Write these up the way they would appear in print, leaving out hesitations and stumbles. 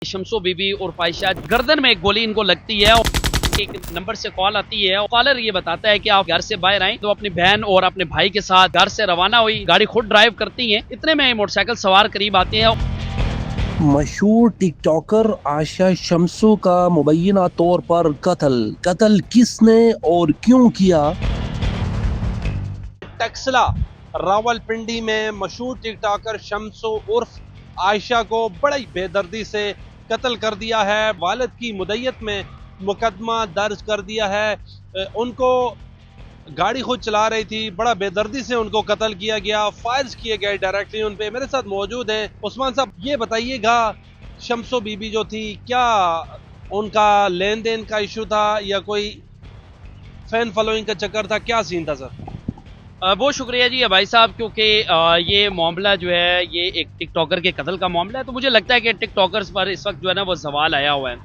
शमसो बीबी और फाहिशा गर्दन में एक गोली इनको लगती है। एक नंबर से कॉल आती है और कॉलर ये बताता है कि आप घर से बाहर आए। तो अपनी बहन और अपने भाई के साथ घर से रवाना हुई, गाड़ी खुद ड्राइव करती हैं। इतने में मोटरसाइकिल सवार करीब आते हैं। मशहूर टिकटॉकर आयशा शम्सू का मुबैना तौर पर कत्ल किसने और क्यों किया? टक्सला रावलपिंडी में मशहूर टिकटॉकर शम्सू उर्फ आयशा को बड़ी बेदर्दी से कत्ल कर दिया है। वालिद की मुद्दत में मुकदमा दर्ज कर दिया है। उनको गाड़ी खुद चला रही थी, बड़ा बेदर्दी से उनको कत्ल किया गया, फायर्स किए गए डायरेक्टली उन पे। मेरे साथ मौजूद हैं उस्मान साहब। ये बताइएगा, शम्सो बीबी जो थी, क्या उनका लेन देन का इशू था या कोई फैन फॉलोइंग का चक्कर था? क्या सीन था सर? बहुत शुक्रिया जी भाई साहब, क्योंकि ये मामला जो है ये एक टिकटॉकर के कत्ल का मामला है। तो मुझे लगता है कि टिकटॉकर्स पर इस वक्त जो है ना वो सवाल आया हुआ है।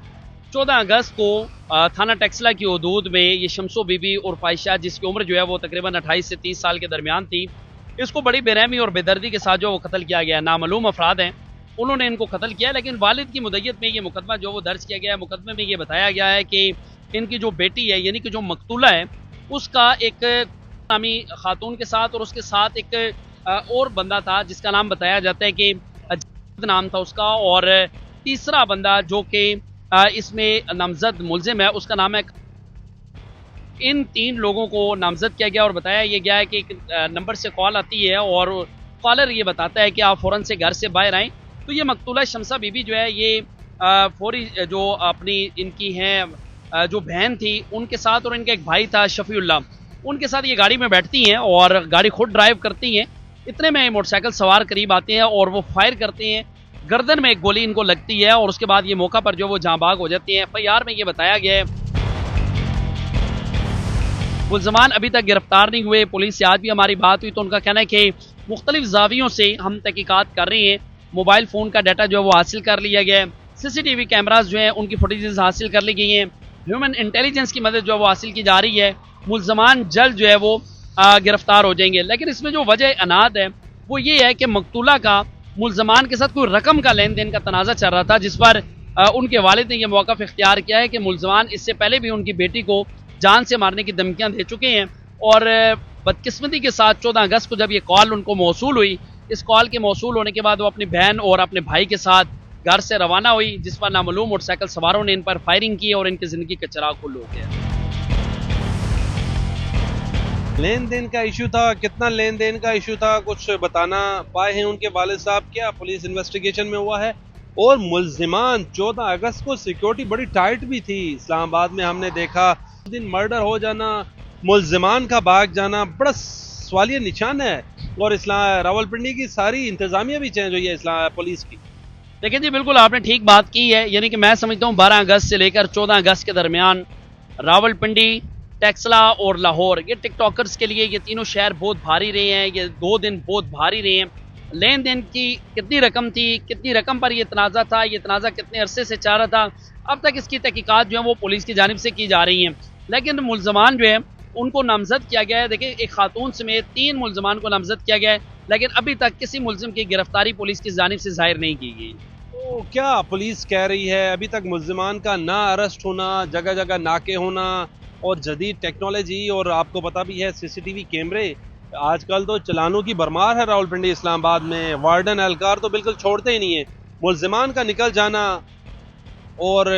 14 अगस्त को थाना टक्सला की हदूद में ये शम्सो बीबी और फाहिशा, जिसकी उम्र जो है वो तकरीबन 28 से 30 साल के दरमियान थी, इसको बड़ी बेरहमी और बेदर्दी के साथ जो वो कत्ल किया गया। नामालूम अफराद हैं, उन्होंने इनको कत्ल किया। लेकिन वालिद की मुद्दत में ये मुकदमा जो वो दर्ज किया गया है, मुकदमे में ये बताया गया है कि इनकी जो बेटी है, यानी कि जो मकतूला है, उसका एक नामी खातून के साथ और उसके साथ एक और बंदा था जिसका नाम बताया जाता है कि नाम था उसका, और तीसरा बंदा जो कि इसमें नामजद मुलजिम है उसका नाम है। इन 3 लोगों को नामजद किया गया और बताया ये गया है कि एक नंबर से कॉल आती है और कॉलर ये बताता है कि आप फ़ौरन से घर से बाहर आएँ। तो ये मकतूला शम्सा बीबी जो है ये फौरी जो अपनी इनकी हैं जो बहन थी उनके साथ, और इनका एक भाई था शफीउल्लाह, उनके साथ ये गाड़ी में बैठती हैं और गाड़ी खुद ड्राइव करती हैं। इतने में मोटरसाइकिल सवार करीब आते हैं और वो फायर करते हैं। गर्दन में एक गोली इनको लगती है और उसके बाद ये मौका पर जो वो जांबाग हो जाती हैं। एफआईआर में ये बताया गया है मुल्ज़मान अभी तक गिरफ्तार नहीं हुए। पुलिस से आज भी हमारी बात हुई तो उनका कहना है कि मुख्तलिफ जावियों से हम तहकीकात कर रहे हैं। मोबाइल फ़ोन का डाटा जो है वो हासिल कर लिया गया है। CCTV कैमराज जो हैं उनकी फुटेजेस हासिल कर ली गई हैं। ह्यूमन इंटेलिजेंस की मदद जो है वो हासिल की जा रही है। मुल्ज़मान जल्द जो है वो गिरफ्तार हो जाएंगे। लेकिन इसमें जो वजह अनाद है वो ये है कि मकतूला का मुल्ज़मान के साथ कोई रकम का लेन देन का तनाज़ा चल रहा था, जिस पर उनके वालिद ने यह मौक़िफ़ इख्तियार किया है कि मुल्ज़मान इससे पहले भी उनकी बेटी को जान से मारने की धमकियाँ दे चुके हैं। और बदकिस्मती के साथ 14 अगस्त को जब ये कॉल उनको मौसूल हुई, इस कॉल के मौसूल होने के बाद वो अपनी बहन और अपने भाई के साथ घर से रवाना हुई, जिस पर नामालूम मोटरसाइकिल सवारों ने इन पर फायरिंग की और इनकी ज़िंदगी का चिराग गुल हो गया। लेन देन का इशू था, कितना लेन देन का इशू था कुछ बताना पाए हैं उनके वालिद साहब? क्या पुलिस इन्वेस्टिगेशन में हुआ है? और मुल्जिमान 14 अगस्त को सिक्योरिटी बड़ी टाइट भी थी इस्लामाबाद में, हमने देखा। उस दिन मर्डर हो जाना, मुल्जिमान का भाग जाना बड़ा सवालिया निशान है। और रावलपिंडी की सारी इंतजामिया भी चेंज हुई है पुलिस की। देखिए जी, बिल्कुल आपने ठीक बात की है। यानी कि मैं समझता हूँ 12 अगस्त से लेकर 14 अगस्त के दरमियान रावलपिंडी, टक्सला और लाहौर, ये टिकटॉकर्स के लिए ये तीनों शहर बहुत भारी रहे हैं। ये 2 दिन बहुत भारी रहे हैं। लेन देन की कितनी रकम थी, कितनी रकम पर ये तनाज़ा था, ये तनाज़ा कितने अरसे से चाह रहा था, अब तक इसकी तहकीकात जो है वो पुलिस की जानिब से की जा रही हैं। लेकिन मुल्ज़मान जो है उनको नामजद किया गया है। देखिए, एक खातून समेत 3 मुल्ज़मान को नामजद किया गया है, लेकिन अभी तक किसी मुल्ज़िम की गिरफ्तारी पुलिस की जानिब से ज़ाहिर नहीं की गई। तो क्या पुलिस कह रही है अभी तक मुल्ज़िमान का ना अरेस्ट होना, जगह जगह नाके होना और जदीद टेक्नोलॉजी, और आपको पता भी है CCTV कैमरे आजकल तो चलानों की भरमार है रावलपिंडी इस्लामाबाद में। वार्डन एहलकार तो बिल्कुल छोड़ते ही नहीं है। मुल्ज़िमान का निकल जाना, और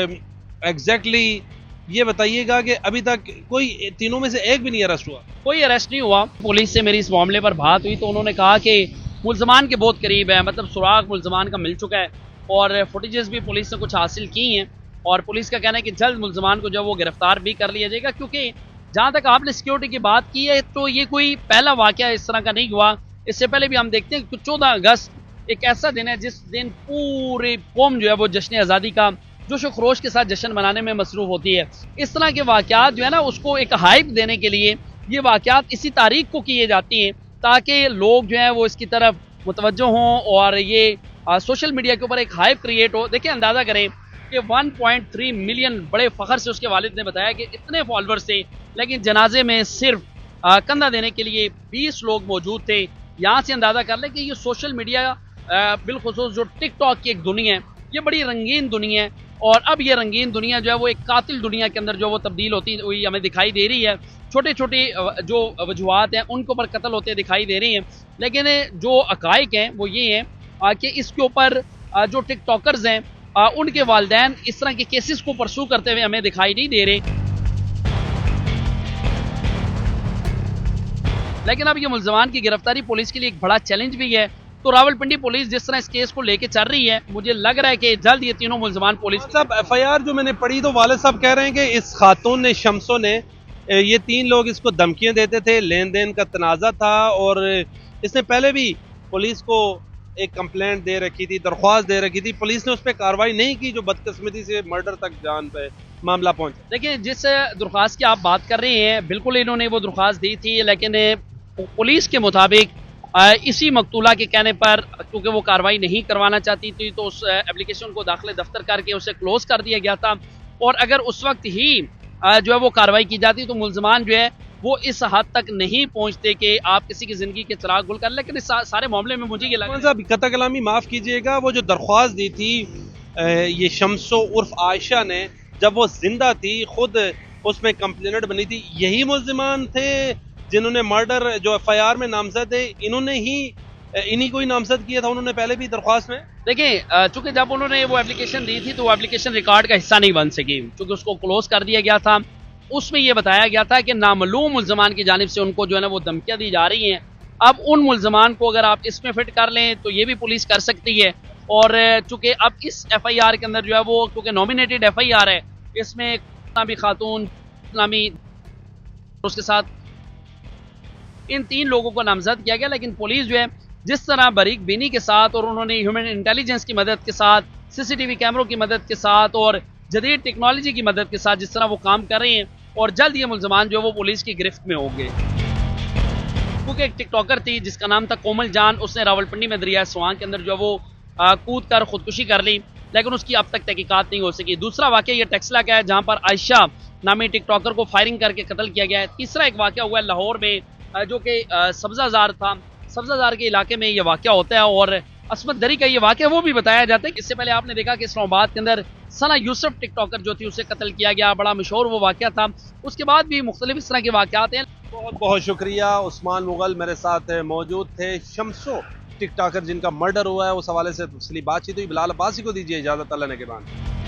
एग्जैक्टली ये बताइएगा कि अभी तक कोई तीनों में से एक भी नहीं अरेस्ट हुआ? कोई अरेस्ट नहीं हुआ। पुलिस से मेरी इस मामले पर बात हुई तो उन्होंने कहा कि मुल्ज़मान के बहुत करीब है, मतलब सुराग मुल्ज़मान का मिल चुका है और फुटेजेस भी पुलिस ने कुछ हासिल की हैं। और पुलिस का कहना है कि जल्द मुल्ज़मान को जो वो गिरफ्तार भी कर लिया जाएगा, क्योंकि जहाँ तक आपने सिक्योरिटी की बात की है तो ये कोई पहला वाक़या इस तरह का नहीं हुआ। इससे पहले भी हम देखते हैं कि 14 अगस्त एक ऐसा दिन है जिस दिन पूरी कौम जो है वो जश्न आज़ादी का जोश व खरोश के साथ जश्न मनाने में मसरूफ़ होती है। इस तरह के वाक़यात जो है ना उसको एक हाइप देने के लिए ये वाक़यात इसी तारीख को किए जाती हैं ताकि लोग जो हैं वो इसकी तरफ मुतवज्जो हों और ये सोशल मीडिया के ऊपर एक हाइप क्रिएट हो। देखिए, अंदाज़ा करें कि 1.3 मिलियन, बड़े फ़ख्र से उसके वालिद ने बताया कि इतने फॉलोअर्स थे, लेकिन जनाजे में सिर्फ कंधा देने के लिए 20 लोग मौजूद थे। यहाँ से अंदाज़ा कर लें कि ये सोशल मीडिया बिलखुसूस जो टिकटॉक की एक दुनिया है ये बड़ी रंगीन दुनिया है और अब ये रंगीन दुनिया जो है वो एक कातिल दुनिया के अंदर जो वो तब्दील होती हुई हमें दिखाई दे रही है। छोटे छोटे जो वजूहात हैं उनके ऊपर कत्ल होते दिखाई दे रही हैं, लेकिन जो हकाइक हैं वो ये हैं कि इसके ऊपर जो टिकटॉकर्स हैं उनके वालिदैन इस तरह के केसेस को परसू करते हुए हमें दिखाई नहीं दे रहे। लेकिन अब ये मुल्ज़मान की गिरफ्तारी पुलिस के लिए एक बड़ा चैलेंज भी है। तो रावलपिंडी पुलिस जिस तरह इस केस को लेके चल रही है, मुझे लग रहा है कि जल्द ये तीनों मुल्ज़मान पुलिस साहब एफआईआर जो मैंने पढ़ी तो वालिद साहब कह रहे हैं कि इस खातून ने शम्सो ने ये 3 लोग इसको धमकियां देते थे, लेन देन का तनाज़ा था और इसने पहले भी पुलिस को एक कंप्लेंट दे रखी थी, दरख्वास्त दे रखी थी, पुलिस ने उस पर कार्रवाई नहीं की जो बदकिस्मती से मर्डर तक जान पे मामला पहुंचा। देखिए, जिस दरख्वास्त की आप बात कर रहे हैं बिल्कुल इन्होंने वो दरख्वास्त दी थी, लेकिन पुलिस के मुताबिक इसी मकतूला के कहने पर क्योंकि वो कार्रवाई नहीं करवाना चाहती थी तो उस एप्लीकेशन को दाखिले दफ्तर करके उसे क्लोज कर दिया गया था। और अगर उस वक्त ही जो है वो कार्रवाई की जाती तो मुल्ज़मान जो है वो इस हद तक नहीं पहुंचते कि आप किसी की ज़िंदगी के चिराग गुल कर। लेकिन इस सारे मामले में मुझे ये लगा साहब कता कलामी माफ़ कीजिएगा, वो जो दरख्वास्त दी थी ये शम्सो उर्फ आयशा ने, जब वो जिंदा थी खुद उसमें कंप्लेनेंट बनी थी, यही मुल्ज़मान थे जिन्होंने मर्डर जो एफआईआर में नामजद है इन्हीं को ही नामजद किया था उन्होंने पहले भी दरख्वास्त में। देखिए, चूंकि जब उन्होंने वो एप्लीकेशन दी थी तो वो एप्लीकेशन रिकॉर्ड का हिस्सा नहीं बन सकी क्योंकि उसको क्लोज कर दिया गया था। उसमें यह बताया गया था कि नामालूम मुल्ज़मान की जानिब से उनको जो है ना वो धमकियां दी जा रही हैं। अब उन मुल्ज़मान को अगर आप इसमें फिट कर लें तो ये भी पुलिस कर सकती है। और चूंकि अब इस एफआईआर के अंदर जो है वो क्योंकि नॉमिनेटेड एफआईआर है, इसमें नामी खातून नामी उसके साथ इन 3 लोगों को नामजद किया गया। लेकिन पुलिस जो है जिस तरह बारीक बीनी के साथ और उन्होंने ह्यूमन इंटेलिजेंस की मदद के साथ, सीसीटीवी कैमरों की मदद के साथ और जदीद टेक्नोलॉजी की मदद के साथ जिस तरह वो काम कर रही हैं और जल्द ये मुल्ज़मान जो वो पुलिस की गिरफ्त में होंगे। क्योंकि एक टिकटॉकर थी जिसका नाम था कोमल जान, उसने रावलपिंडी में दरिया स्वां के अंदर जो वो कूद कर खुदकुशी कर ली, लेकिन उसकी अब तक तहकीकात नहीं हो सकी। दूसरा वाक़या ये टेक्सला का है जहाँ पर आयशा नामी टिकटॉकर को फायरिंग करके कत्ल किया गया है। तीसरा एक वाक़या हुआ है लाहौर में जो कि सब्ज़ाज़ार था, सब्ज़ाज़ार के इलाके में ये वाक़या होता है और असमत दरी का ये वाक़या वो भी बताया जाता है। इससे पहले आपने देखा कि इस्लामाबाद के अंदर सना यूसुफ टिकटॉकर जो थी उसे कत्ल किया गया, बड़ा मशहूर वो वाक़या था। उसके बाद भी मुख्तलिफ इस तरह के वाक़यात हैं। बहुत बहुत शुक्रिया, उस्मान मुगल मेरे साथ मौजूद थे। शम्सो टिकटॉकर जिनका मर्डर हुआ है उस हवाले से तफसीली बातचीत हुई। बिलाल अब्बासी को दीजिए इजाज़त, अल्लाह ने के बाद।